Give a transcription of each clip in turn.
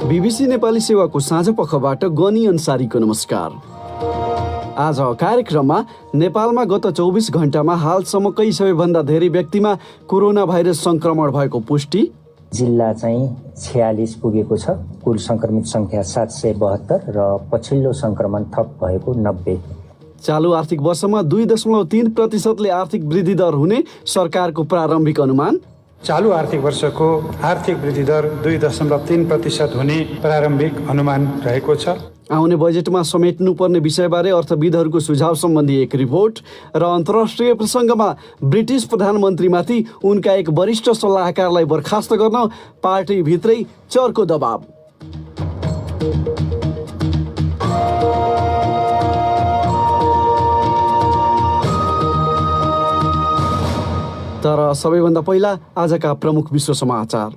BBC Nepali सेवाको साँझ पखबाट गनी अन्सारीको नमस्कार। आज कार्यक्रममा नेपालमा गत 24 घण्टामा हालसम्मकै सबैभन्दा धेरै व्यक्तिमा कोरोना भाइरस संक्रमण भएको पुष्टि, जिल्ला चाहिँ 46 पुगेको छ, कुल संक्रमित संख्या 772 र पछिल्लो संक्रमण थप भएको 90। चालु आर्थिक वर्षमा 2.3% आर्थिक वृद्धि दर हुने सरकारको प्रारम्भिक अनुमान, चालु आर्थिक वर्षको आर्थिक वृद्धि दर 2.3% हुने प्रारम्भिक अनुमान रहेको छ। आउने बजेटमा समेट्नुपर्ने विषयबारे अर्थविदहरूको सुझाव सम्बन्धी एक रिपोर्ट र अन्तर्राष्ट्रिय प्रसङ्गमा ब्रिटिस प्रधानमन्त्रीमाथि उनका एक वरिष्ठ सल्लाहकारलाई बर्खास्त गर्न पार्टीभित्रै चर्को दबाव। तर सबैभन्दा पहिला आजका प्रमुख विश्व समाचार।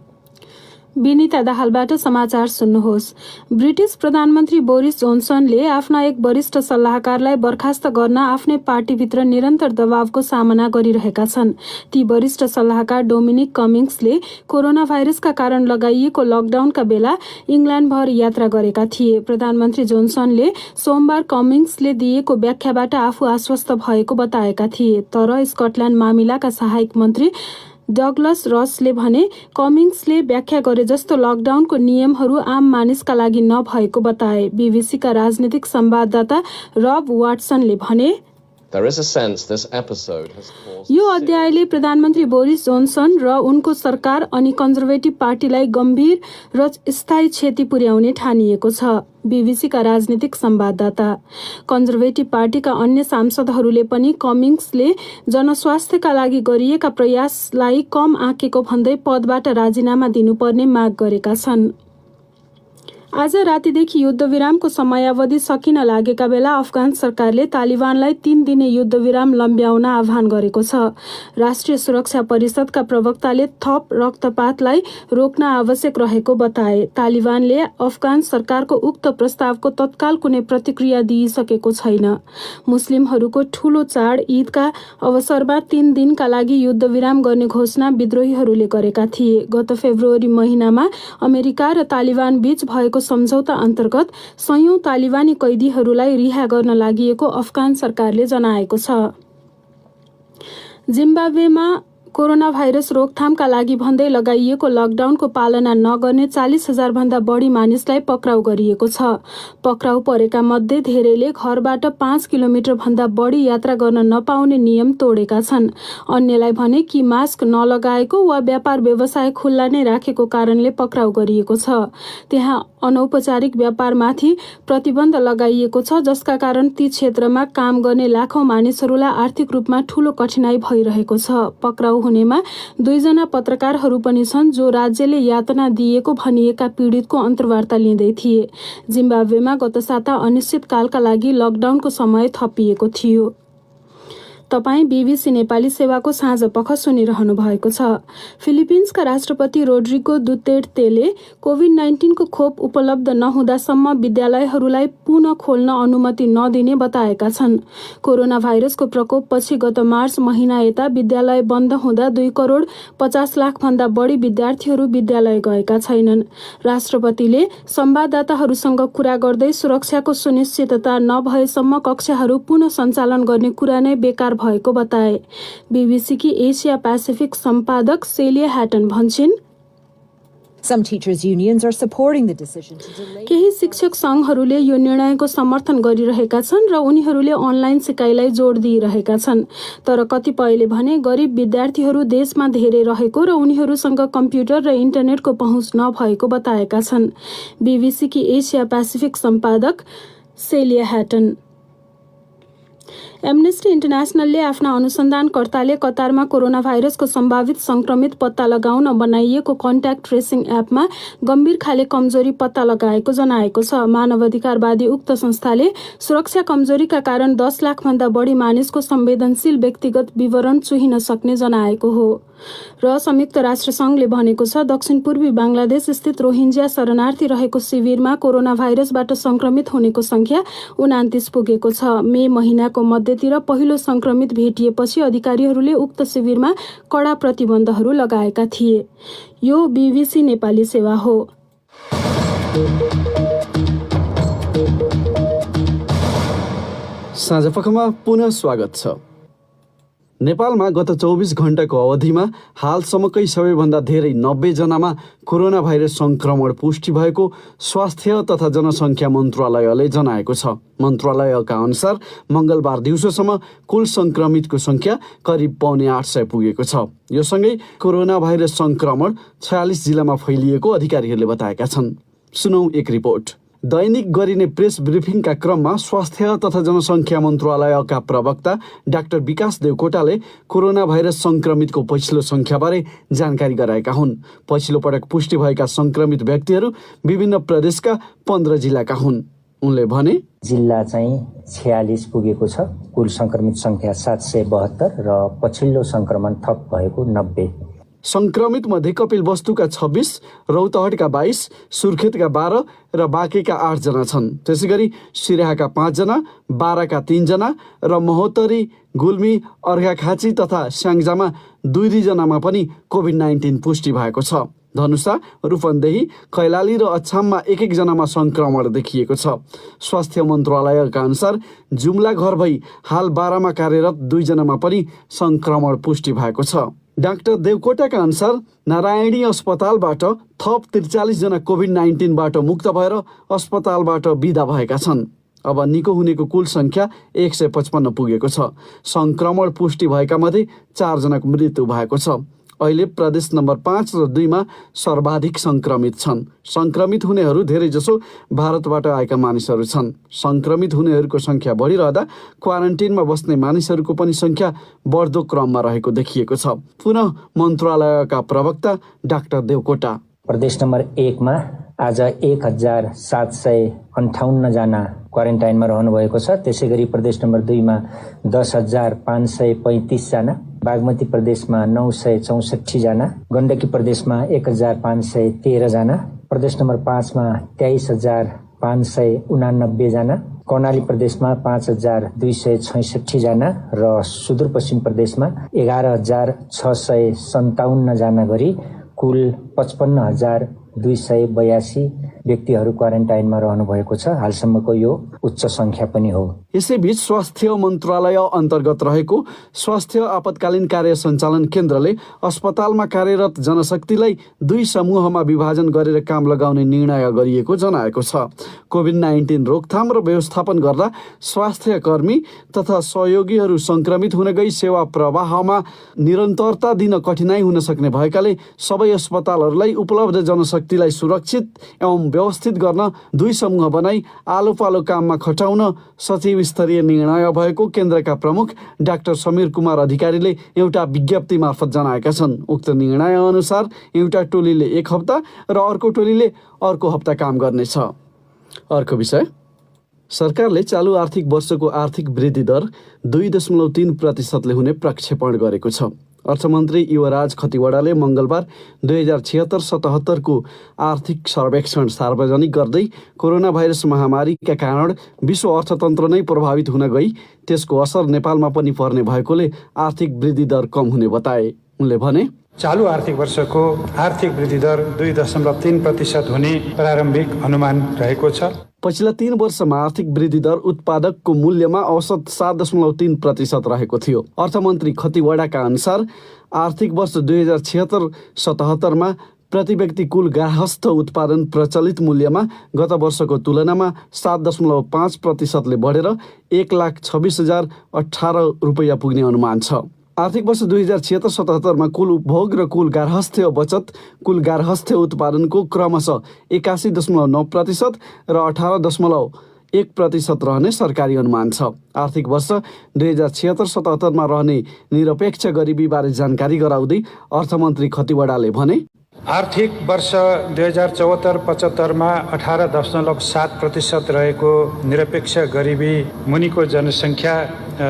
विनिता दाहालबाट समाचार सुन्नुहोस्। ब्रिटिस प्रधानमन्त्री बोरिस जोन्सनले आफ्ना एक वरिष्ठ सल्लाहकारलाई बर्खास्त गर्न आफ्नै पार्टीभित्र निरन्तर दबावको सामना गरिरहेका छन्। ती वरिष्ठ सल्लाहकार डोमिनिक कमिङ्सले कोरोना भाइरसका कारण लगाइएको लकडाउनका बेला इङ्ल्यान्डभर यात्रा गरेका थिए। प्रधानमन्त्री जोन्सनले सोमबार कमिङ्सले दिएको व्याख्याबाट आफू आश्वस्त भएको बताएका थिए। तर स्कटल्यान्ड मामिलाका सहायक मन्त्री डगलस रसले भने कमिङ्सले व्याख्या गरे जस्तो लकडाउनको नियमहरू आम मानिसका लागि नभएको बताए। बीबीसीका राजनीतिक संवाददाता रब वाटसनले भने यो अध्यायले प्रधानमन्त्री बोरिस जोन्सन र उनको सरकार अनि कन्जर्भेटिभ पार्टीलाई गम्भीर र स्थायी क्षति पुर्याउने ठानिएको छ। बीबीसीका राजनीतिक संवाददाता कन्जर्भेटिभ पार्टीका अन्य सांसदहरूले पनि कमिङ्सले जनस्वास्थ्यका लागि गरिएका प्रयासलाई कम आँकेको भन्दै पदबाट राजीनामा दिनुपर्ने माग गरेका छन्। आज रातिदेखि युद्धविरामको समयावधि सकिन लागेका बेला अफगान सरकारले तालिबानलाई 3 दिने युद्धविराम लम्ब्याउन आह्वान गरेको छ। राष्ट्रिय सुरक्षा परिषदका प्रवक्ताले थप रक्तपातलाई रोक्न आवश्यक रहेको बताए। तालिबानले अफगान सरकारको उक्त प्रस्तावको तत्काल कुनै प्रतिक्रिया दिइसकेको छैन। मुस्लिमहरूको ठूलो चाड ईदका अवसरमा 3 दिनका लागि युद्धविराम गर्ने घोषणा विद्रोहीहरूले गरेका थिए। गत फेब्रुअरी महिनामा अमेरिका र तालिबान बीच भएको सम्झौता अन्तर्गत सयौं तालिबानी कैदीहरूलाई रिहा गर्न लागि अफगान सरकारले जनाएको छ। जिम्बाब्वेमा कोरोना भाइरस रोकथामका लागि भन्दै लगाइएको लकडाउनको पालना नगर्ने 40,000 भन्दा बढी मानिसलाई पक्राउ गरिएको छ। पक्राउ परेका मध्ये धेरैले घरबाट 5 किलोमिटर भन्दा बढी यात्रा गर्न नपाउने नियम तोडेका छन्। अन्यलाई भने कि मास्क नलगाएको वा व्यापार व्यवसाय खुल्ला नै राखेको कारणले पक्राउ गरिएको छ। त्यहाँ अनौपचारिक व्यापारमाथि प्रतिबन्ध लगाइएको छ, जसका कारण ती क्षेत्रमा काम गर्ने लाखौं मानिसहरूलाई आर्थिक रूपमा ठूलो कठिनाई भइरहेको छ। पक्राउ हुनेमा 2 जना पत्रकारहरू पनि छन्, जो राज्यले यातना दिएको भनिएका पीडितको अन्तर्वार्ता लिँदै थिए। जिम्बाब्वेमा गत साता अनिश्चितकालका लागि लकडाउनको समय थपिएको थियो। तपाईं बीबीसी नेपाली सेवाको साँझ पख सुनिरहनु भएको छ। फिलिपिन्सका राष्ट्रपति रोड्रिगो दुतेर्तेले कोभिड-19 को खोप उपलब्ध नहुँदासम्म विद्यालयहरूलाई पुनः खोल्न अनुमति नदिने बताएका छन्। कोरोना भाइरसको प्रकोपपछि गत मार्च महिना यता विद्यालय बन्द हुँदा 2,50,00,000 भन्दा बढी विद्यार्थीहरू विद्यालय गएका छैनन्। राष्ट्रपतिले संवाददाताहरूसँग कुरा गर्दै सुरक्षाको सुनिश्चितता नभएसम्म कक्षाहरू पुनः सञ्चालन गर्ने कुरा नै बेकार भएको बताए। बीबीसी की एशिया पैसिफिक संपादक सेलिया ह्याटन भन्छिन्, केही शिक्षक संघहरूले यो निर्णयको समर्थन गरिरहेका छन् र उनीहरूले अनलाइन सिकाइलाई जोड दिइरहेका छन्। तर कतिपयले भने गरिब विद्यार्थीहरू देशमा धेरै रहेको र उनीहरूसँग कम्प्युटर र इन्टरनेटको पहुँच नभएको बताएका छन्। बीबीसी की एशिया पैसिफिक संपादक सेलिया ह्याटन एमनेस्टी इन्टरनेसनलले आफ्ना अनुसन्धानकर्ताले कतारमा कोरोना भाइरसको सम्भावित संक्रमित पत्ता लगाउन बनाइएको कन्ट्याक्ट ट्रेसिङ एपमा गम्भीर खाले कमजोरी पत्ता लगाएको जनाएको छ। मानवाधिकारवादी उक्त संस्थाले सुरक्षा कमजोरीका कारण 10 लाखभन्दा बढी मानिसको संवेदनशील व्यक्तिगत विवरण चुहिन सक्ने जनाएको हो। र संयुक्त राष्ट्रसङ्घले भनेको छ दक्षिण पूर्वी बांग्लादेश स्थित रोहिङ्ग्या शरणार्थी रहेको शिविरमा कोरोना भाइरसबाट संक्रमित हुनेको संख्या 29 पुगेको छ। मे महिनाको मध्यतिर पहिलो संक्रमित भेटिएपछि अधिकारीहरूले उक्त शिविरमा कडा प्रतिबन्धहरू लगाएका थिए। यो बीबीसी नेपाली सेवा हो। साँझपखमा पुनः स्वागत छ। नेपालमा गत 24 घण्टाको अवधिमा हालसम्मकै सबैभन्दा धेरै 90 जनामा कोरोना भाइरस संक्रमण पुष्टि भएको स्वास्थ्य तथा जनसङ्ख्या मन्त्रालयले जनाएको छ। मन्त्रालयका अनुसार मङ्गलबार दिउँसोसम्म कुल संक्रमितको संख्या करिब 850 पुगेको छ। यो सँगै कोरोना भाइरस संक्रमण 46 जिल्लामा फैलिएको अधिकारीहरूले बताएका छन्। सुनौ एक रिपोर्ट। दैनिक गरिने प्रेस ब्रिफिङका क्रममा स्वास्थ्य तथा जनसङ्ख्या मन्त्रालयका प्रवक्ता डाक्टर विकास देवकोटाले कोरोना भाइरस संक्रमितको पछिल्लो संख्याबारे जानकारी गराएका हुन्। पछिल्लो पटक पुष्टि भएका संक्रमित व्यक्तिहरू विभिन्न प्रदेशका 15 जिल्लाका हुन्। उनले भने जिल्ला चाहिँ 46 पुगेको छ। कुल संक्रमित संख्या 772 र पछिल्लो संक्रमण थप भएको 90। संक्रमित मध्ये कपिलवस्तुका 26, रौतहटका 22, सुर्खेतका 12 र बाँकेका 8 जना छन्। त्यसैगरी सिराहाका 5 जना, बाराका 3 जना र महोत्तरी, गुल्मी, अर्घाखाँची तथा स्याङ्जामा 2 जनामा पनि कोभिड-19 पुष्टि भएको छ। धनुषा, रूपन्देही, कैलाली र अछाममा 1 जनामा संक्रमण देखिएको छ। स्वास्थ्य मन्त्रालयका अनुसार जुम्ला घर भई हाल 12 मा कार्यरत 2 जनामा पनि संक्रमण पुष्टि भएको छ। डाक्टर देवकोटाका अनुसार नारायणी अस्पतालबाट थप 43 जना कोभिड-19बाट मुक्त भएर अस्पतालबाट बिदा भएका छन्। अब निको हुनेको कुल संख्या 155 पुगेको छ। संक्रमण पुष्टि भएका मध्ये 4 जनाको मृत्यु भएको छ। अहिले प्रदेश नम्बर 5 र 2 मा सर्वाधिक संक्रमित छन्। संक्रमित हुनेहरू धेरैजसो भारतबाट आएका मानिसहरू छन्। संक्रमित हुनेहरूको संख्या बढिरहँदा क्वारेन्टिनमा बस्ने मानिसहरूको पनि संख्या बढ्दो क्रममा रहेको देखिएको छ। पुनः मन्त्रालयका प्रवक्ता डाक्टर देवकोटा। प्रदेश नम्बर 1 मा आज 1758 जना क्वारेन्टाइनमा रहनुभएको छ। त्यसैगरी प्रदेश नम्बर 2 मा 10,535 जना, बागमती प्रदेशमा 964 जना, गण्डकी प्रदेशमा 1,513 जना, प्रदेश नम्बर 5 मा 23,589 जना, कर्णाली प्रदेशमा 5,266 जना र सुदूरपश्चिम प्रदेशमा 11,657 जना गरी कुल 55,282 व्यक्तिहरू क्वारेन्टाइनमा रहनुभएको छ। हालसम्मको यो उच्च संख्या पनि हो। यसैबीच स्वास्थ्य मन्त्रालय अन्तर्गत रहेको स्वास्थ्य आपतकालीन कार्य सञ्चालन केन्द्रले अस्पतालमा कार्यरत जनशक्तिलाई 2 समूहमा विभाजन गरेर काम लगाउने निर्णय गरिएको जनाएको छ। कोभिड-19 रोकथाम र व्यवस्थापन गर्दा स्वास्थ्य कर्मी तथा सहयोगीहरू संक्रमित हुन गई सेवा प्रवाहमा निरन्तरता दिन कठिनाई हुन सक्ने भएकाले सबै अस्पतालहरूलाई उपलब्ध जनशक्तिलाई सुरक्षित एवं व्यवस्थित गर्न 2 समूह बनाई आलो पालो काममा खटाउन सचिव स्तरीय निर्णय भएको केन्द्रका प्रमुख डाक्टर समीर कुमार अधिकारीले एउटा विज्ञप्ति मार्फत जनाएका छन्। उक्त निर्णय अनुसार एउटा टोलीले 1 हप्ता र अर्को टोलीले अर्को हप्ता काम गर्नेछ। अर्को विषय, सरकारले चालु आर्थिक वर्षको आर्थिक वृद्धि दर 2.3% हुने प्रक्षेपण गरेको छ। अर्थमन्त्री युवराज खतिवडाले मङ्गलबार 2076-77 को आर्थिक सर्वेक्षण सार्वजनिक गर्दै कोरोना भाइरस महामारीका कारण विश्व अर्थतन्त्र नै प्रभावित हुन गई त्यसको असर नेपालमा पनि पर्ने भएकोले आर्थिक वृद्धि दर कम हुने बताए। उनले भने चालू आर्थिक वर्षको आर्थिक वृद्धि दर 2.3% हुने प्रारम्भिक अनुमान रहेको छ। पछिल्ला 3 वर्षमा आर्थिक वृद्धि दर उत्पादकको मूल्यमा औसत 7.3% रहेको थियो। अर्थमन्त्री खतिवडाका अनुसार आर्थिक वर्ष 2076-77 मा प्रति व्यक्ति कुल गार्हस्थ उत्पादन प्रचलित मूल्यमा गत वर्षको तुलनामा 7.5%ले बढेर 1,26,018 रुपैयाँ पुग्ने अनुमान छ। आर्थिक वर्ष 2076-77 मा कुल उपभोग र कुल गार्हस्थ्य बचत कुल गार्हस्थ्य उत्पादनको क्रमशः 81.9% र 1% रहने सरकारी अनुमान छ। आर्थिक वर्ष 2076-77 रहने निरपेक्ष गरिबीबारे जानकारी गराउँदै अर्थमन्त्री खतिवडाले भने, आर्थिक वर्ष 2074-75 18.7% रहेको निरपेक्ष गरिबी मुनिको जनसङ्ख्या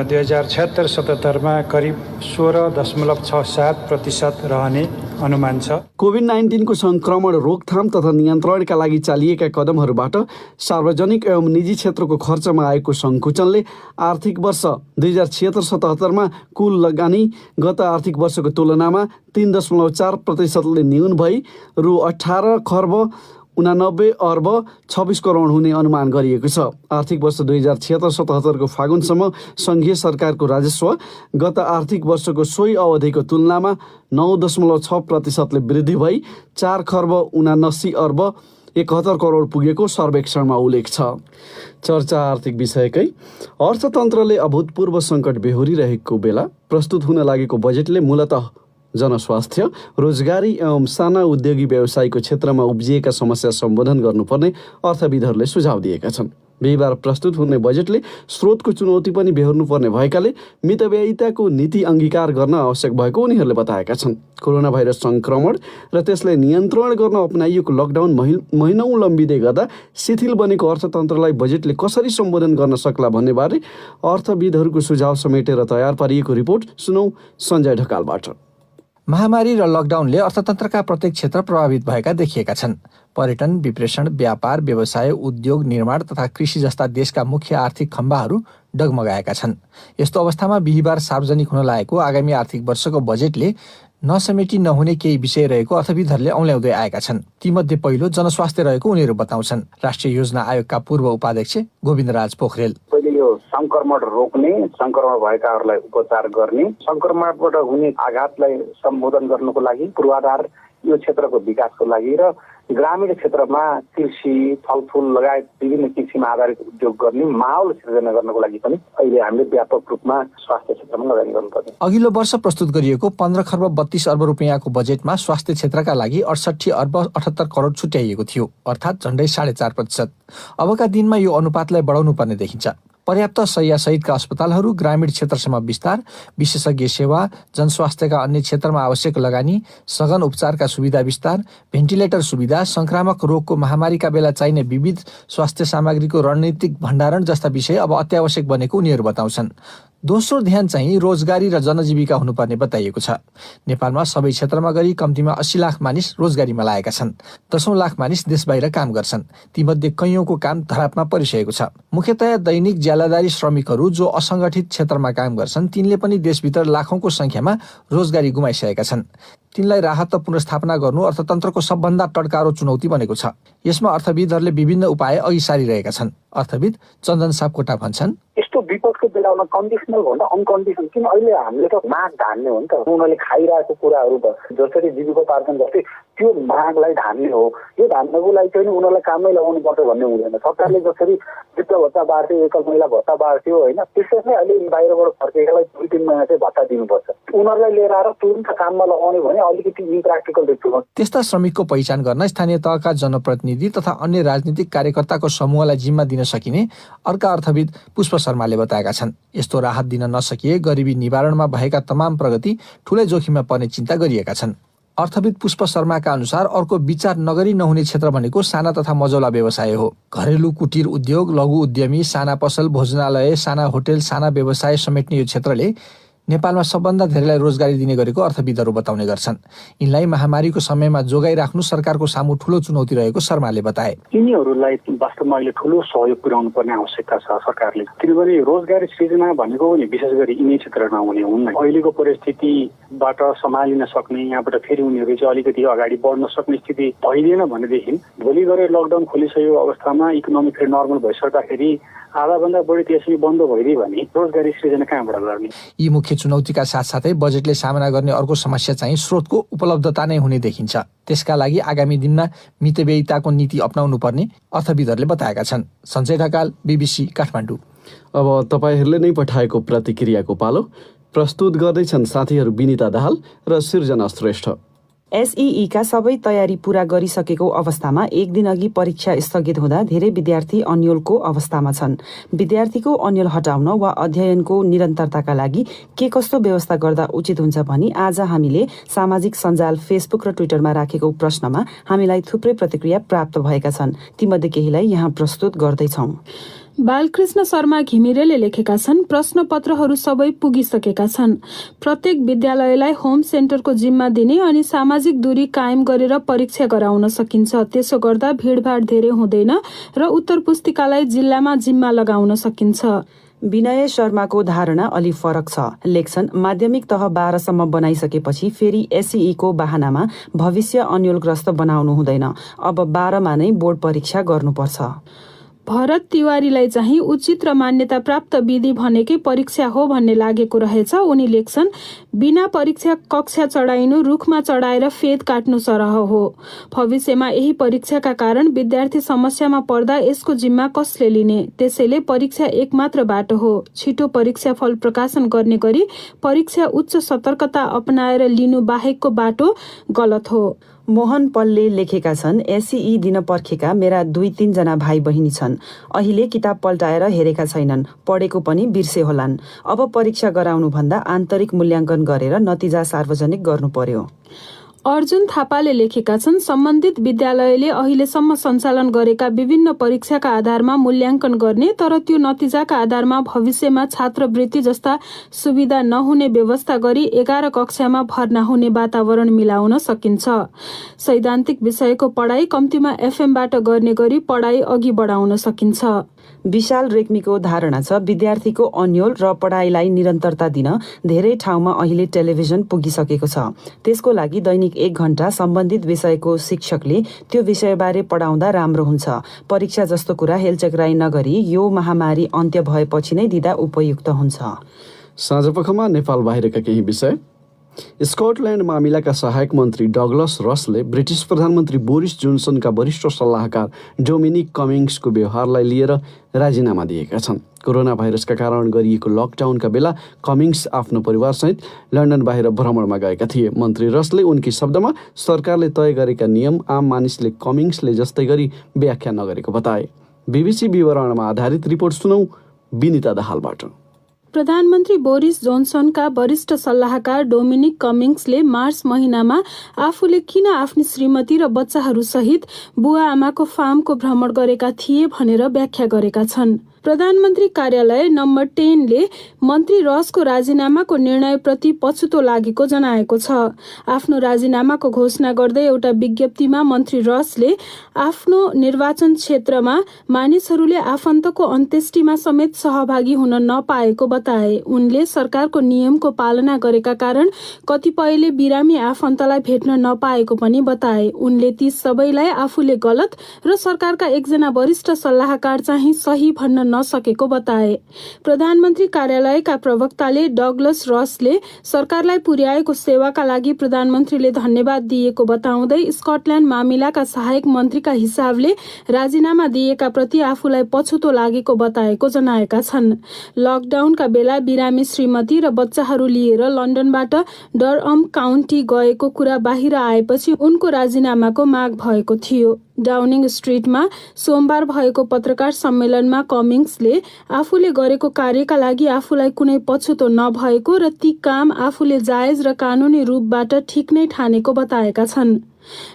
2076-77 करिब 16.67% रहने अनुमान छ। कोभिड-19 को संक्रमण रोकथाम तथा नियन्त्रणका लागि चालिएका कदमहरूबाट सार्वजनिक एवं निजी क्षेत्रको खर्चमा आएको सङ्कुचनले आर्थिक वर्ष 2076-77 कुल लगानी गत आर्थिक वर्षको तुलनामा 3.4% न्यून भई रु 18 खर्ब 89 अर्ब 26 करोड हुने अनुमान गरिएको छ। आर्थिक वर्ष 2076-77 को फागुनसम्म सङ्घीय सरकारको राजस्व गत आर्थिक वर्षको सोही अवधिको तुलनामा 9.6% वृद्धि भई 4 खर्ब 79 अर्ब 71 करोड पुगेको सर्वेक्षणमा उल्लेख छ। चर्चा आर्थिक विषयकै। अर्थतन्त्रले अभूतपूर्व सङ्कट बेहोरिरहेको बेला प्रस्तुत हुन लागेको बजेटले मूलतः जनस्वास्थ्य, रोजगारी एवं साना उद्योगी व्यवसायको क्षेत्रमा उब्जिएका समस्या सम्बोधन गर्नुपर्ने अर्थविदहरूले सुझाव दिएका छन्। बिहिबार प्रस्तुत हुने बजेटले स्रोतको चुनौती पनि बेहोर्नुपर्ने भएकाले मितव्ययिताको नीति अङ्गीकार गर्न आवश्यक भएको उनीहरूले बताएका छन्। कोरोना भाइरस सङ्क्रमण र त्यसलाई नियन्त्रण गर्न अपनाइएको लकडाउन महिनौँ लम्बिँदै गर्दा शिथिल बनेको अर्थतन्त्रलाई बजेटले कसरी सम्बोधन गर्न सक्ला भन्नेबारे अर्थविदहरूको सुझाव समेटेर तयार पारिएको रिपोर्ट सुनौ सञ्जय ढकालबाट। महामारी र लकडाउनले अर्थतन्त्रका प्रत्येक क्षेत्र प्रभावित भएका देखिएका छन्। पर्यटन, विप्रेषण, व्यापार, व्यवसाय, उद्योग, निर्माण तथा कृषि जस्ता देशका मुख्य आर्थिक खम्बाहरू डगमगाएका छन्। यस्तो अवस्थामा बिहिबार सार्वजनिक हुन लागेको आगामी आर्थिक वर्षको बजेटले नसमेटी नहुने केही विषय रहेको अर्थविदहरूले औल्याउँदै आएका छन्। तीमध्ये पहिलो जनस्वास्थ्य रहेको उनीहरू बताउँछन्। राष्ट्रिय योजना आयोगका पूर्व उपाध्यक्ष गोविन्दराज पोखरेल, पहिले यो संक्रमण रोक्ने, संक्रमण भएकाहरूलाई उपचार गर्ने, संक्रमणबाट हुने आघातलाई सम्बोधन गर्नको लागि पूर्वाधार यो क्षेत्रको विकासको लागि र ग्रामीण क्षेत्रमा कृषि, फलफुल लगायत विभिन्न कृषिमा आधारित उद्योग गर्ने माहौल सिर्जना गर्नको लागि पनि अहिले हामीले व्यापक रूपमा स्वास्थ्य क्षेत्रमा लगानी गर्नुपर्छ। अघिल्लो वर्ष प्रस्तुत गरिएको 15 खर्ब 32 अर्ब रुपियाँको बजेटमा स्वास्थ्य क्षेत्रका लागि 68 अर्ब 78 करोड छुट्याइएको थियो, अर्थात् झन्डै 4.5%। अबका दिनमा यो अनुपातलाई बढाउनु पर्ने देखिन्छ। पर्याप्त शय्या सहितका अस्पतालहरू, ग्रामीण क्षेत्रसम्म विस्तार, विशेषज्ञ सेवा, जनस्वास्थ्यका अन्य क्षेत्रमा आवश्यक लगानी, सघन उपचारका सुविधा विस्तार, भेन्टिलेटर सुविधा, संक्रामक रोगको महामारीका बेला चाहिने विविध स्वास्थ्य सामग्रीको रणनीतिक भण्डारण जस्ता विषय अब अत्यावश्यक बनेको उनीहरू बताउँछन्। दोस्रो ध्यान चाहिँ रोजगारी र जनजीविका हुनुपर्ने बताइएको छ। नेपालमा सबै क्षेत्रमा गरी कम्तीमा 80 लाख मानिस रोजगारीमा लागेका छन्। 10 लाख मानिस देश बाहिर काम गर्छन्। तीमध्ये कैयौंको काम धरापमा परिसकेको छ। मुख्यतया दैनिक ज्यालादारी श्रमिकहरू जो असङ्गठित क्षेत्रमा काम गर्छन् तिनले पनि देशभित्र लाखौंको संख्यामा रोजगारी गुमाइसकेका छन्। तिनलाई राहत र पुनर्स्थापना गर्नु अर्थतन्त्रको सबभन्दा टड्कारो चुनौती बनेको छ। यसमा अर्थविदहरूले विभिन्न उपाय अघि सारिरहेका छन्। अर्थविद चन्दन सापकोटा भन्छन्, यस्तो विपदको बेलामा कन्डिसनल भन्दा अनकन्डिसनल, किन अहिले हामीले त माग धान्ने हो नि त। उनीहरूले खाइरहेको कुराहरू जसरी जीविकोपार्जन गर्थे त्यो मागलाई धान्ने हो। यो धान्नको लागि चाहिँ उनीहरूलाई काममै लगाउनु पर्छ भन्ने हुँदैन। सरकारले जसरी वृद्ध भत्ता बाँड्थ्यो, एकल महिला भत्ता बाँड्थ्यो होइन, त्यसरी अहिले बाहिरबाट फर्केकालाई 2-3 महिना चाहिँ भत्ता दिनुपर्छ। उनीहरूलाई लिएर आएर तुरुन्त काममा लगाउने भने अलिकति इम्प्र्याक्टिकल देख्छु। त्यस्ता श्रमिकको पहिचान गर्न स्थानीय तहका जनप्रतिनिधि तथा अन्य राजनीतिक कार्यकर्ताको समूहलाई जिम्मा दिन सकिने अर्का अर्थविद पुष्प शर्माले बताएका छन्। यस्तो राहत दिन नसकिए गरिबी निवारणमा भएका तमाम प्रगति ठूलै जोखिममा पर्ने चिन्ता गरिएका छन्। अर्थविद पुष्प शर्माका अनुसार अर्को विचार नगरी नहुने क्षेत्र भनेको साना तथा मझौला व्यवसाय हो। घरेलु कुटीर उद्योग, लघु उद्यमी, साना पसल, भोजनालय, साना होटेल, साना व्यवसाय समेट्ने यो क्षेत्रले नेपालमा सबभन्दा धेरैलाई रोजगारी दिने गरेको अर्थविदहरू बताउने गर्छन्। यिनलाई महामारीको समयमा जोगाइराख्नु सरकारको सामु ठूलो चुनौती रहेको शर्माले बताए। यिनीहरूलाई वास्तवमा अहिले ठूलो सहयोग पुर्याउनु पर्ने आवश्यकता छ सरकारले, किनभने रोजगारी सृजना भनेको पनि विशेष गरी यिनै क्षेत्रमा हुने हुन्न। अहिलेको परिस्थितिबाट सम्हालिन सक्ने, यहाँबाट फेरि उनीहरू चाहिँ अलिकति अगाडि बढ्न सक्ने स्थिति भइदिएन भनेदेखि भोलि गएर लकडाउन खोलिसकेको अवस्थामा इकोनोमी फेरि नर्मल भइसक्दाखेरि आधाभन्दा बढी त्यसै बन्द भइदियो भने रोजगारी सृजना कहाँबाट गर्ने? यी मुख्य चुनौतीका साथसाथै बजेटले सामना गर्ने अर्को समस्या चाहिँ स्रोतको उपलब्धता नै हुने देखिन्छ। त्यसका लागि आगामी दिनमा मितव्ययिताको नीति अपनाउनु पर्ने अर्थविदहरूले बताएका छन्। सञ्जय ढकाल, BBC काठमाडौँ। अब तपाईहरूले नै पठाएको प्रतिक्रियाको पालो। प्रस्तुत गर्दैछन् साथीहरू विनिता दाहाल र सृजना श्रेष्ठ। एसईईका सबै तयारी पूरा गरिसकेको अवस्थामा एक दिन अघि परीक्षा स्थगित हुँदा धेरै विद्यार्थी अन्योलको अवस्थामा छन्। विद्यार्थीको अन्योल हटाउन वा अध्ययनको निरन्तरताका लागि के कस्तो व्यवस्था गर्दा उचित हुन्छ भनी आज हामीले सामाजिक सञ्जाल फेसबुक र ट्विटरमा राखेको प्रश्नमा हामीलाई थुप्रै प्रतिक्रिया प्राप्त भएका छन्। तीमध्ये केहीलाई यहाँ प्रस्तुत गर्दैछौँ। बालकृष्ण शर्मा घिमिरेले लेखेका छन्, प्रश्नपत्रहरू सबै पुगिसकेका छन्। प्रत्येक विद्यालयलाई होम सेन्टरको जिम्मा दिने अनि सामाजिक दूरी कायम गरेर परीक्षा गराउन सकिन्छ। त्यसो गर्दा भिडभाड धेरै हुँदैन र उत्तर पुस्तिकालाई जिल्लामा जिम्मा लगाउन सकिन्छ। विनय शर्माको धारणा अलि फरक छ। लेख्छन्, माध्यमिक तह 12 सम्म बनाइसकेपछि फेरि एसईईको बहानामा भविष्य अन्योलग्रस्त बनाउनु हुँदैन। अब 12 मा नै बोर्ड परीक्षा गर्नुपर्छ। भरत तिवारीलाई चाहिँ उचित र मान्यता प्राप्त विधि भनेकै परीक्षा हो भन्ने लागेको रहेछ। उनी लेख्छन्, बिना परीक्षा कक्षा चढाइनु रुखमा चढाएर फेद काट्नु सरह हो। भविष्यमा यही परीक्षाका कारण विद्यार्थी समस्यामा पर्दा यसको जिम्मा कसले लिने? त्यसैले परीक्षा एकमात्र बाटो हो। छिटो परीक्षा फल प्रकाशन गर्ने गरी परीक्षा उच्च सतर्कता अपनाएर लिनु बाहेकको बाटो गलत हो। मोहन पल्ले लेखेका छन्, एसईई दिन पर्खेका मेरा 2-3 जना भाइ बहिनी छन्। अहिले किताब पल्टाएर हेरेका छैनन्, पढेको पनि बिर्से होलान्। अब परीक्षा गराउनु भन्दा आन्तरिक मूल्याङ्कन गरेर नतिजा सार्वजनिक गर्नु पर्यो। अर्जुन थापाले लेखेका छन्, सम्बन्धित विद्यालयले अहिलेसम्म सञ्चालन गरेका विभिन्न परीक्षाका आधारमा मूल्याङ्कन गर्ने, तर त्यो नतिजाका आधारमा भविष्यमा छात्रवृत्ति जस्ता सुविधा नहुने व्यवस्था गरी 11 कक्षामा भर्ना हुने वातावरण मिलाउन सकिन्छ। सैद्धान्तिक विषयको पढाइ कम्तीमा एफएमबाट गर्ने गरी पढाइ अघि बढाउन सकिन्छ। विशाल रेग्मीको धारणा छ, विद्यार्थीको अन्योल र पढाइलाई निरन्तरता दिन धेरै ठाउँमा अहिले टेलिभिजन पुगिसकेको छ। त्यसको लागि दैनिक 1 घण्टा सम्बन्धित विषयको शिक्षकले त्यो विषयबारे पढाउँदा राम्रो हुन्छ। परीक्षा जस्तो कुरा हेलचक्राइ नगरी यो महामारी अन्त्य भएपछि नै दिँदा उपयुक्त हुन्छ। साँझपखमा नेपाल बाहिरका केही विषय। स्कटल्यान्ड मामिलाका सहायक मन्त्री डगलस रसले ब्रिटिस प्रधानमन्त्री बोरिस जोन्सनका वरिष्ठ सल्लाहकार डोमिनिक कमिङ्सको व्यवहारलाई लिएर राजीनामा दिएका छन्। कोरोना भाइरसका कारण गरिएको लकडाउनका बेला कमिङ्स आफ्नो परिवारसहित लन्डन बाहिर भ्रमणमा गएका थिए। मन्त्री रसले उनकी शब्दमा सरकारले तय गरेका नियम आम मानिसले कमिङ्सले जस्तै गरी व्याख्या नगरेको बताए। बीबीसी विवरणमा आधारित रिपोर्ट सुनौ विनिता दाहालबाट। प्रधानमन्त्री बोरिस जोन्सनका वरिष्ठ सल्लाहकार डोमिनिक कमिङ्सले मार्च महिनामा आफूले किन आफ्नी श्रीमती र बच्चाहरूसहित बुवा आमाको फार्मको भ्रमण गरेका थिए भनेर व्याख्या गरेका छन्। प्रधानमन्त्री कार्यालय नम्बर 10 ले मन्त्री रसको राजीनामाको निर्णयप्रति पछुतो लागेको जनाएको छ। आफ्नो राजीनामाको घोषणा गर्दै एउटा विज्ञप्तिमा मन्त्री रसले आफ्नो निर्वाचन क्षेत्रमा मानिसहरूले आफन्तको अन्त्येष्टिमा समेत सहभागी हुन नपाएको बताए। उनले सरकारको नियमको पालना गरेका कारण कतिपयले बिरामी आफन्तलाई भेट्न नपाएको पनि बताए। उनले ती सबैलाई आफूले गलत र सरकारका एकजना वरिष्ठ सल्लाहकार चाहिँ सही भन्न नसकेको बताए। प्रधानमन्त्री कार्यालयका प्रवक्ताले डगलस रसले सरकारलाई पुर्याएको सेवाका लागि प्रधानमन्त्रीले धन्यवाद दिएको बताउँदै स्कटल्यान्ड मामिलाका सहायक मन्त्रीका हिसाबले राजीनामा दिएका प्रति आफूलाई पछुतो लागेको बताएको जनाएका छन्। लकडाउनका बेला बिरामी श्रीमती र बच्चाहरू लिएर लन्डनबाट डरहम काउन्टी गएको कुरा बाहिर आएपछि उनको राजीनामाको माग भएको थियो। डाउनिङ स्ट्रिटमा सोमबार भएको पत्रकार सम्मेलनमा कमिङ्सले आफूले गरेको कार्यका लागि आफूलाई कुनै पछुतो नभएको र ती काम आफूले जायज र कानुनी रूपबाट ठिक नै ठानेको बताएका छन्।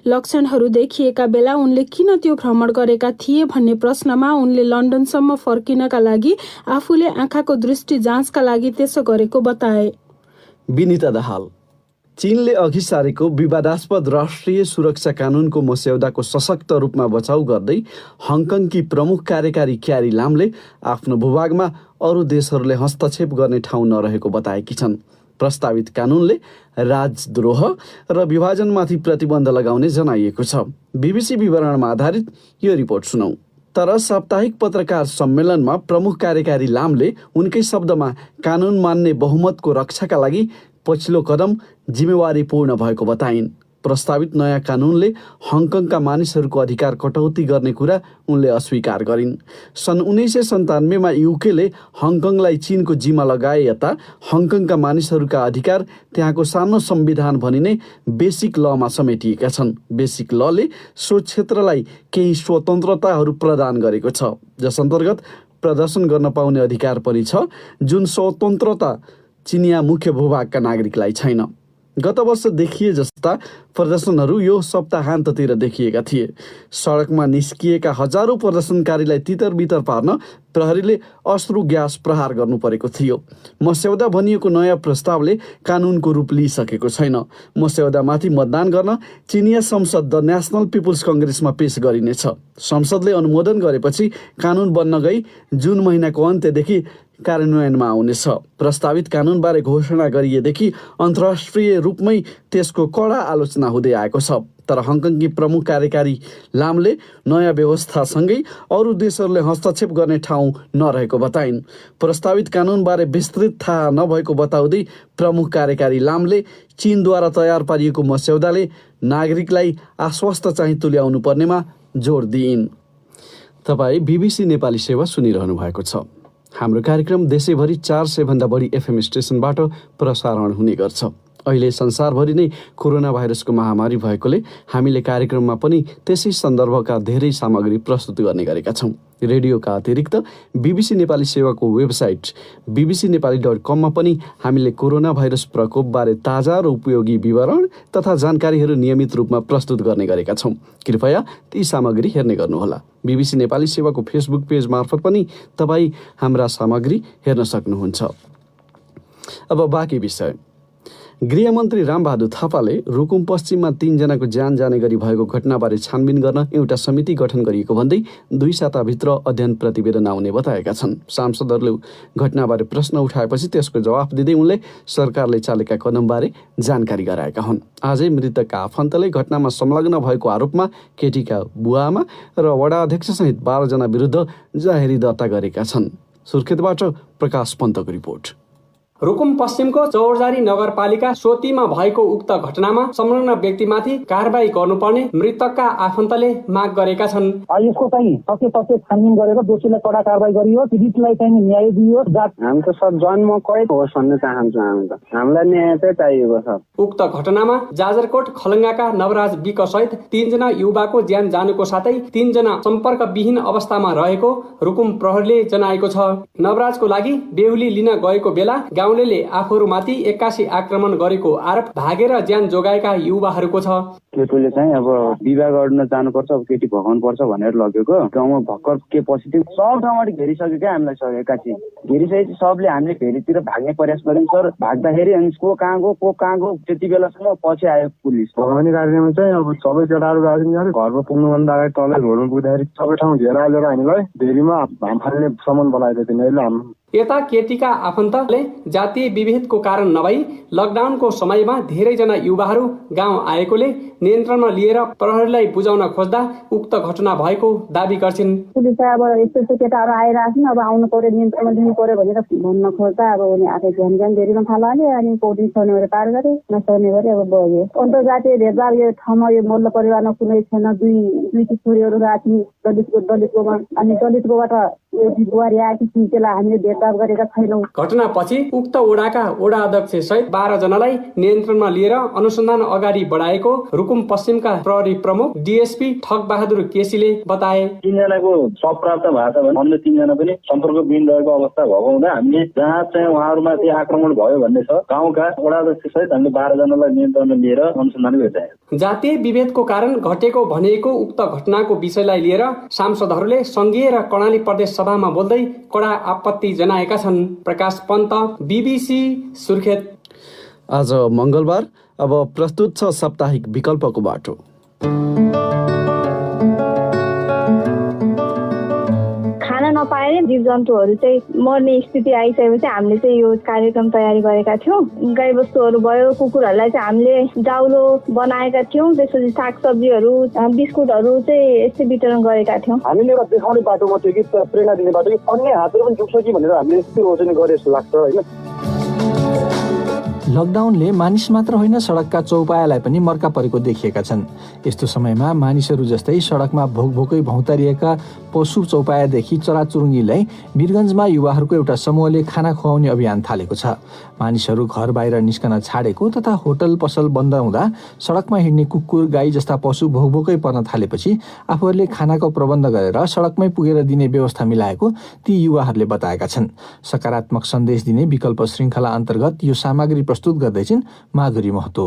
लक्षणहरू देखिएका बेला उनले किन त्यो भ्रमण गरेका थिए भन्ने प्रश्नमा उनले लन्डनसम्म फर्किनका लागि आफूले आँखाको दृष्टि जाँचका लागि त्यसो गरेको बताए। विनिता दाहाल। चीनले अघि सारेको विवादास्पद राष्ट्रिय सुरक्षा कानुनको मस्यौदाको सशक्त रूपमा बचाउ गर्दै हङकङकी प्रमुख कार्यकारी क्यारी लामले आफ्नो भूभागमा अरू देशहरूले हस्तक्षेप गर्ने ठाउँ नरहेको बताएकी छन्। प्रस्तावित कानुनले राजद्रोह र विभाजनमाथि प्रतिबन्ध लगाउने जनाइएको छ। बीबीसी विवरणमा आधारित यो रिपोर्ट सुनौ। तर साप्ताहिक पत्रकार सम्मेलनमा प्रमुख कार्यकारी लामले उनकै शब्दमा कानुन मान्ने बहुमतको रक्षाका लागि पछिल्लो कदम जिम्मेवारीपूर्ण भएको बताइन्। प्रस्तावित नयाँ कानुनले हङकङका मानिसहरूको अधिकार कटौती गर्ने कुरा उनले अस्वीकार गरिन्। सन् 1997मा युकेले हङकङलाई चीनको जिम्मा लगाए यता हङकङका मानिसहरूका अधिकार त्यहाँको सानो संविधान भनिने बेसिक लमा समेटिएका छन्। बेसिक लले सो क्षेत्रलाई केही स्वतन्त्रताहरू प्रदान गरेको छ, जस अन्तर्गत प्रदर्शन गर्न पाउने अधिकार पनि छ, जुन स्वतन्त्रता चिनिया मुख्य भूभागका नागरिकलाई छैन। गत वर्ष देखिए जस्ता प्रदर्शनहरू यो सप्ताहान्ततिर देखिएका थिए। सडकमा निस्किएका हजारौं प्रदर्शनकारीलाई तितर-बितर पार्न प्रहरीले अश्रु ग्यास प्रहार गर्नु परेको थियो। मस्यौदा भनिएको नयाँ प्रस्तावले कानुनको रूप लिइसकेको छैन। मस्यौदामाथि मतदान गर्न चिनिया संसद द नेसनल पिपुल्स कङ्ग्रेसमा पेश गरिनेछ। संसदले अनुमोदन गरेपछि कानुन बन्न गई जुन महिनाको अन्त्यदेखि कार्यान्वयनमा आउनेछ। प्रस्तावित कानुनबारे घोषणा गरिएदेखि अन्तर्राष्ट्रिय रूपमै त्यसको कडा आलोचना हुँदै आएको छ। तर हङकङकी प्रमुख कार्यकारी लामले नयाँ व्यवस्थासँगै अरू देशहरूले हस्तक्षेप गर्ने ठाउँ नरहेको बताइन्। प्रस्तावित कानुनबारे विस्तृत थाहा नभएको बताउँदै प्रमुख कार्यकारी लामले चीनद्वारा तयार पारिएको मस्यौदाले नागरिकलाई आश्वस्त चाहिँ तुल्याउनु पर्नेमा जोड दिइन्। तपाईँ BBC नेपाली सेवा सुनिरहनु भएको छ। हाम्रो कार्यक्रम देशैभरि 400 भन्दा बढी FM स्टेसनबाट प्रसारण हुने गर्छ। अहिले संसारभरि नै कोरोना भाइरसको महामारी भएकोले हामीले कार्यक्रममा पनि त्यसै सन्दर्भका धेरै सामग्री प्रस्तुत गर्ने गरेका छौँ। रेडियोका अतिरिक्त BBC नेपाली सेवाको वेबसाइट bbcnepali.com मा पनि हामीले कोरोना भाइरस प्रकोपबारे ताजा र उपयोगी विवरण तथा जानकारीहरू नियमित रूपमा प्रस्तुत गर्ने गरेका छौँ। कृपया ती सामग्री हेर्ने गर्नुहोला। BBC नेपाली सेवाको फेसबुक पेज मार्फत पनि तपाईँ हाम्रा सामग्री हेर्न सक्नुहुन्छ। अब बाँकी विषय। गृहमन्त्री रामबहादुर थापाले रुकुम पश्चिममा 3 जनाको ज्यान जाने गरी भएको घटनाबारे छानबिन गर्न एउटा समिति गठन गरिएको भन्दै 2 साताभित्र अध्ययन प्रतिवेदन आउने बताएका छन्। सांसदहरूले घटनाबारे प्रश्न उठाएपछि त्यसको जवाफ दिँदै उनले सरकारले चालेका कदमबारे जानकारी गराएका हुन्। आजै मृतकका आफन्तले घटनामा संलग्न भएको आरोपमा केटीका बुवाआमा र वडा अध्यक्षसहित 12 जना विरुद्ध जाहेरी दर्ता गरेका छन्। सुर्खेतबाट प्रकाश पन्तको रिपोर्ट। रुकुम पश्चिमको चौरजारी नगरपालिका सोतीमा भएको उक्त घटनामा संलग्न व्यक्तिमाथि कारबाही गर्नुपर्ने मृतकका आफन्तले माग गरेका छन्। यसको चाहिँ सके छानबिन गरेर दोषीलाई कडा कारबाही गरियो, पीडितलाई चाहिँ न्याय दियो। हामी त सब जन्म कैद होस् भन्ने चाहन्छौँ। हामी त हामीलाई न्याय चाहिँ चाहिएको छ। उक्त घटनामा जाजरकोट खलङ्गाका नवराज विक सहित 3 जना युवाको ज्यान जानुको साथै 3 जना सम्पर्कविहीन अवस्थामा रहेको रुकुम प्रहरीले जनाएको छ। नवराजको लागि बेहुली लिन गएको बेला गाउँलेले आफूहरूमाथि 81 आक्रमण गरेको आरोप भागेर ज्यान जोगाएका युवाहरूको छ। केटोले चाहिँ अब विवाह गर्न जानुपर्छ, अब केटी भगाउनु पर्छ भनेर लगेको गाउँमा भर्खर के पछि सब ठाउँबाट घेरिसक्यो क्या हामीलाई। सर 81 घेरिसकेपछि सबले हामीले फेरितिर भाग्ने प्रयास गर्यौँ। सर भाग्दाखेरि अनि को कहाँ गयो त्यति बेलासम्म पछि आयो पुलिस। भगाउने कार्यक्रममा चाहिँ अब सबै केटाहरू गयो। घरमा पुग्नुभन्दा अगाडि तलै घोड्नु पुग्दाखेरि सबै ठाउँ घेरा लिएर हामीलाई धेरैमा हाम फाल्ने सम्म बनाएको थियो। यता केटीका आफन्तले जातीय विभेदको कारण नभई लकडाउनको समयमा धेरैजना युवाहरू गाउँ आएकोले नियन्त्रणमा लिएर प्रहरीलाई बुझाउन खोज्दा उक्त घटना भएको दावी गर्छिन्। पुलिस अब यस्तो केटाहरू आइरहेछन्, अब आउनु पर्यो, नियन्त्रणमा लिनु पर्यो भनेर भन्न खोज्दा अब उनी आफै ध्यान धेरैमा थाल्यो। अनि पौडी शनिबार पार गरे, नसर्ने गरे अब बग्यो। अन्तर्जातीय भेदभाव यो ठाउँमा यो मल्ल परिवारमा कुनै छैन। दुई छोरीहरू राख्ने दलितकोमा, अनि दलितकोबाट एउटी बुहारी आएकी थिइन्, त्यसलाई हामीले भेदभाव गरेका छैनौँ। घटनापछि उक्त वडाका वडा अध्यक्ष सहित 12 जनालाई नियन्त्रणमा लिएर अनुसन्धान अगाडि बढाएको रुकुम पश्चिमका प्रहरी प्रमुख डीएसपी ठग बहादुर केसीले बताए। 3 जनाको शव प्राप्त भएको छ भने अन्य 3 जना पनि सम्पर्कविहीन रहेको अवस्था भएको हुँदा हामीले जहाँ चाहिँ उहाँहरूमाथि आक्रमण भयो भन्ने छ गाउँका वडा अध्यक्ष सहित हामीले 12 जनालाई नियन्त्रणमा लिएर अनुसन्धान गरिरहेका। जातीय विभेदको कारण घटेको भनिएको उक्त घटनाको विषयलाई लिएर सांसदहरूले संघीय र कर्णाली प्रदेश सभामा बोल्दै कडा आपत्ति जनाएका छन्। प्रकाश पन्त, BBC सुर्खेत। आज मंगलबार। अब प्रस्तुत छ साप्ताहिक विकल्पको बाटो। खाना नपाएर जीव जन्तुहरू चाहिँ मर्ने स्थिति आइसकेपछि हामीले चाहिँ यो कार्यक्रम तयारी गरेका थियौँ। गाई बस्तुहरू भयो, कुकुरहरूलाई चाहिँ हामीले जाउलो बनाएका थियौँ। त्यसपछि सागसब्जीहरू, बिस्कुटहरू चाहिँ यस्तै वितरण गरेका थियौँ। हामीले एउटा देखाउने बाटो मात्रै कि प्रेरणा दिने बाटो कि अन्य हातहरू पनि जुट्छ कि भनेर हामीले यस्तो रोजनी गरे जस्तो लाग्छ होइन। लकडाउनले मानिस मात्र होइन सडकका चौपायालाई पनि मर्का परेको देखिएका छन्। यस्तो समयमा मानिसहरू जस्तै सडकमा भोकभोकै भौतारिएका पशु चौपायादेखि चराचुरुङ्गीलाई वीरगञ्जमा युवाहरूको एउटा समूहले खाना खुवाउने अभियान थालेको छ। मानिसहरू घर बाहिर निस्कन छाडेको तथा होटल पसल बन्द हुँदा सडकमा हिँड्ने कुकुर गाई जस्ता पशु भोकभोकै पर्न थालेपछि आफूहरूले खानाको प्रबन्ध गरेर सडकमै पुगेर दिने व्यवस्था मिलाएको ती युवाहरूले बताएका छन्। सकारात्मक सन्देश दिने विकल्प श्रृङ्खला अन्तर्गत यो सामग्री प्रस्तुत गर्दैछिन् माधुरी महतो।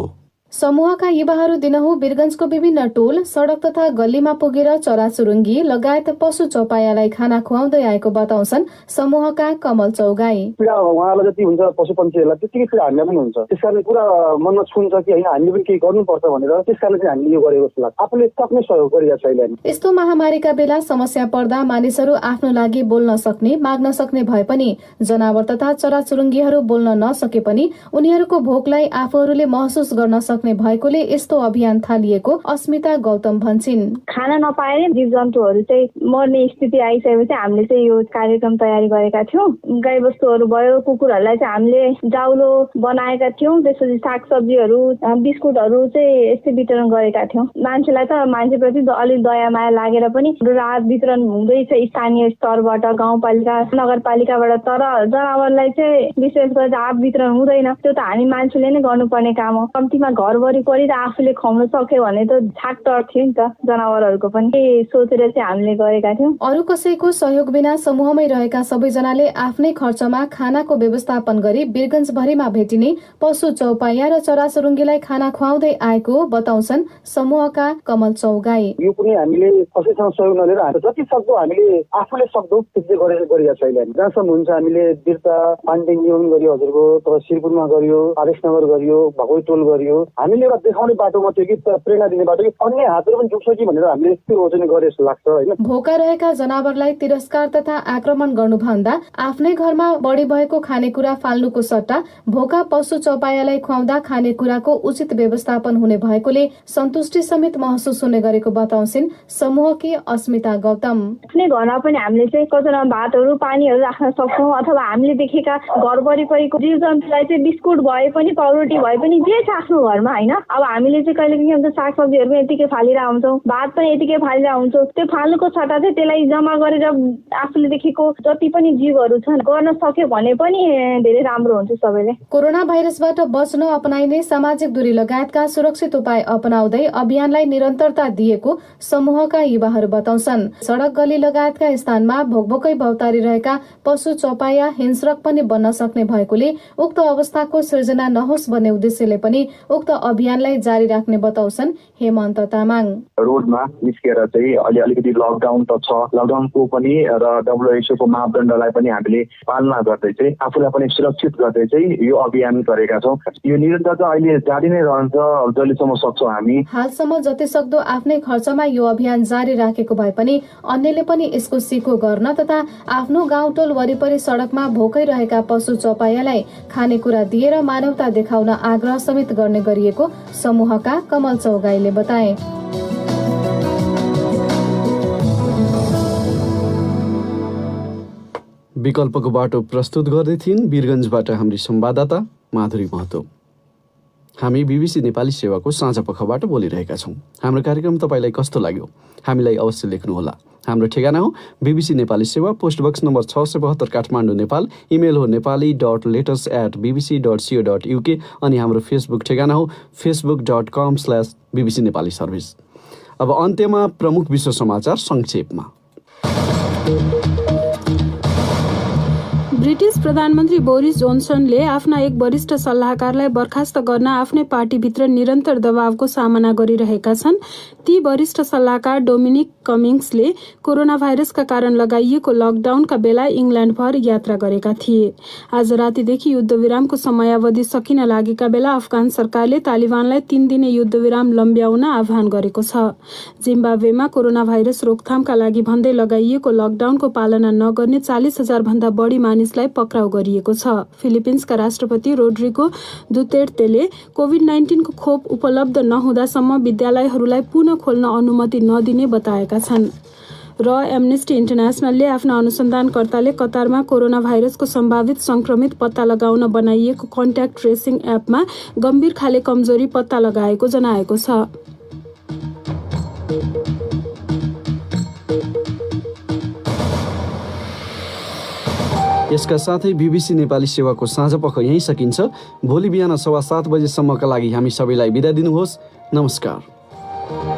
समूहका युवाहरू दिनहुँ वीरगञ्जको विभिन्न टोल सडक तथा गल्लीमा पुगेर चराचुरुङ्गी लगायत पशु चौपायालाई खाना खुवाउँदै आएको बताउँछन् समूहका कमल चौगाई। पीडा उहाँलाई जति हुन्छ पशु पन्छीहरूलाई त्यतिकै पीडा हामीलाई पनि हुन्छ। त्यसकारण पुरा मनमा छुन्छ कि होइन हामीले पनि केही गर्नुपर्छ भनेर त्यसकारण चाहिँ हामीले यो गरेको जस्तो लाग्छ। आफूले सक्ने सहयोग गरिरहेको छ अहिले। यस्तो महामारीका बेला समस्या पर्दा मानिसहरू आफ्नो लागि बोल्न सक्ने माग्न सक्ने भए पनि जनावर तथा चराचुरुङ्गीहरू बोल्न नसके पनि उनीहरूको भोकलाई आफूहरूले महसुस गर्न सक्ने भएकोले यस्तो अभियान थालिएको अस्मिता गौतम भन्छन्। खाना नपाए जीव जन्तुहरू चाहिँ मर्ने स्थिति आइसकेपछि हामीले चाहिँ यो कार्यक्रम तयारी गरेका थियौँ। गाई बस्तुहरू भयो, कुकुरहरूलाई चाहिँ हामीले जाउलो बनाएका थियौँ। त्यसपछि सागसब्जीहरू बिस्कुटहरू चाहिँ यस्तै वितरण गरेका थियौँ। मान्छेलाई त मान्छेप्रति अलिक दया माया लागेर पनि राहत वितरण हुँदैछ स्थानीय स्तरबाट, गाउँपालिका नगरपालिकाबाट। तर जनावरलाई चाहिँ विशेष गरेर राहत वितरण हुँदैन। त्यो त हामी मान्छेले नै गर्नुपर्ने काम हो। कम्तीमा घर वरिपरि र आफूले खुवाउन सक्यो भने त छाक टर्थ्यो नि त जनावरहरूको पनि। सोचेर चाहिँ हामीले गरेका थियौँ। अरू कसैको सहयोग बिना समूहमै रहेका सबैजनाले आफ्नै खर्चमा खानाको व्यवस्थापन गरी वीरगञ्जभरिमा भेटिने पशु चौपाया र चराचुरुङ्गीलाई खाना खुवाउँदै आएको बताउँछन् समूहका कमल चौगाई। यो पनि हामीले कसैसँग सहयोग नलिएर हामी जति सक्दो हामीले आफूले सक्दो त्यति गरेका छ अहिले। जहाँसम्म हुन्छ हामीले बिर्ता पाण्डेङमा पनि गरियो, हजुरको तब शिरपुरमा गरियो, आदेशनगर गरियो, भगवती टोल गरियो। हामीले एउटा देखाउने बाटो मात्रै कि प्रेरणा दिने बाटो कि अन्य हातहरू पनि जुट्छ कि भनेर हामीले त्यो रोजनी गरे जस्तो लाग्छ होइन। भोका रहेका जनावरलाई तिरस्कार तथा आक्रमण गर्नुभन्दा आफ्नै घरमा बढी भएको खानेकुरा फाल्नुको सट्टा भोका पशु चौपायालाई खुवाउँदा खानेकुराको उचित व्यवस्थापन हुने भएकोले सन्तुष्टि समेत महसुस हुने गरेको बताउँछिन् समूहकी अस्मिता गौतम। आफ्नै घरमा पनि हामीले चाहिँ कतिवटा भातहरू पानीहरू राख्न सक्छौँ अथवा हामीले देखेका घर वरिपरिको जीव जन्तुलाई चाहिँ बिस्कुट भए पनि पाउरोटी भए पनि जे छ आफ्नो घरमा होइन। अब हामीले चाहिँ कहिले के हुन्छ सागसब्जीहरू पनि यतिकै फालेर आउँछौँ, भात पनि यतिकै फालेर आउँछौँ। त्यो फाल्नुको सट्टा चाहिँ त्यसलाई जम्मा गरेर आफूले देखेको जति पनि जीवहरू छन् गर्न सक्यो भने पनि धेरै राम्रो हुन्छ सबैले। कोरोना भाइरसबाट बच्न अपनाइने सामाजिक दूरी लगायतका सुरक्षित उपाय अपनाउँदै अभियानलाई निरन्तरता दिएको समूहका युवाहरू बताउँछन्। सडक गली लगायतका स्थानमा भोकभोकै भौतारिरहेका पशु चौपाया हिंस्रक पनि बन्न सक्ने भएकोले उक्त अवस्थाको सृजना नहोस् भन्ने उद्देश्यले पनि उक्त अभियानलाई जारी राख्ने बताउँछन् हेमन्त तामाङ। रोडमा निस्केर चाहिँ अहिले अलिकति लकडाउन त छ, लकडाउनको पनि र WHO को मापदण्डलाई पनि हामीले पालना गर्दै चाहिँ आफूलाई पनि सुरक्षित गर्दै चाहिँ यो अभियान गरेका छौँ। यो निरन्तरता अहिले जारी नै रहन्छ जहिलेसम्म सक्छौँ हामी। हालसम्म जति सक्दो आफ्नै खर्चमा यो अभियान जारी राखेको भए पनि अन्यले पनि यसको सिको गर्न तथा आफ्नो गाउँटोल वरिपरि सडकमा भोकै रहेका पशु चौपायालाई खानेकुरा दिएर मानवता देखाउन आग्रह समेत गर्ने गरिएको समूहका कमल चौगाईले बताए। विकल्पको बाटो प्रस्तुत गर्दै थिइन् वीरगञ्जबाट हाम्री संवाददाता माधुरी महतो। हामी बीबीसी नेपाली सेवाको साँझ पखबाट बोलिरहेका छौँ। हाम्रो कार्यक्रम तपाईँलाई कस्तो लाग्यो हामीलाई अवश्य लेख्नुहोला। हाम्रो ठेगाना हो बीबीसी नेपाली सेवा, post box number 672 Kathmandu Nepal. Email हो nepali.letters@bbc.co.uk अनि हाम्रो फेसबुक ठेगाना हो facebook.com/bbc नेपाली सर्भिस। अब अन्त्यमा प्रमुख विश्व समाचार संक्षेपमा। ब्रिटिश प्रधानमन्त्री बोरिस जोन्सनले आफ्ना एक वरिष्ठ सल्लाहकारलाई बर्खास्त गर्न आफ्नै पार्टीभित्र निरन्तर दबावको सामना गरिरहेका छन्। ती वरिष्ठ सल्लाहकार डोमिनिक कमिङ्सले कोरोना भाइरसका कारण लगाइएको लकडाउनका बेला इङ्ल्यान्डभर यात्रा गरेका थिए। आज रातिदेखि युद्धविरामको समयावधि सकिन लागेका बेला अफगान सरकारले तालिबानलाई 3 दिने युद्धविराम लम्ब्याउन आह्वान गरेको छ। जिम्बाब्वेमा कोरोना भाइरस रोकथामका लागि भन्दै लगाइएको लकडाउनको पालना नगर्ने 40,000 भन्दा बढी मानिसलाई पक्राउ गरिएको छ। फिलिपिन्सका राष्ट्रपति रोड्रिगो दुतेर्तेले कोभिड-19 को खोप उपलब्ध नहुँदासम्म विद्यालयहरूलाई पुनः खोल्न अनुमति नदिने बताएका छन्। र एमनेस्टी इन्टरनेसनलले आफ्ना अनुसन्धानकर्ताले कतारमा कोरोना भाइरसको सम्भावित संक्रमित पत्ता लगाउन बनाइएको कन्ट्याक्ट ट्रेसिङ एपमा गम्भीर खाले कमजोरी पत्ता लगाएको जनाएको छ। यसका साथै BBC नेपाली सेवाको साँझपख यहीँ सकिन्छ। भोलि बिहान 7:15 बजेसम्मका लागि हामी सबैलाई बिदा दिनुहोस्। नमस्कार।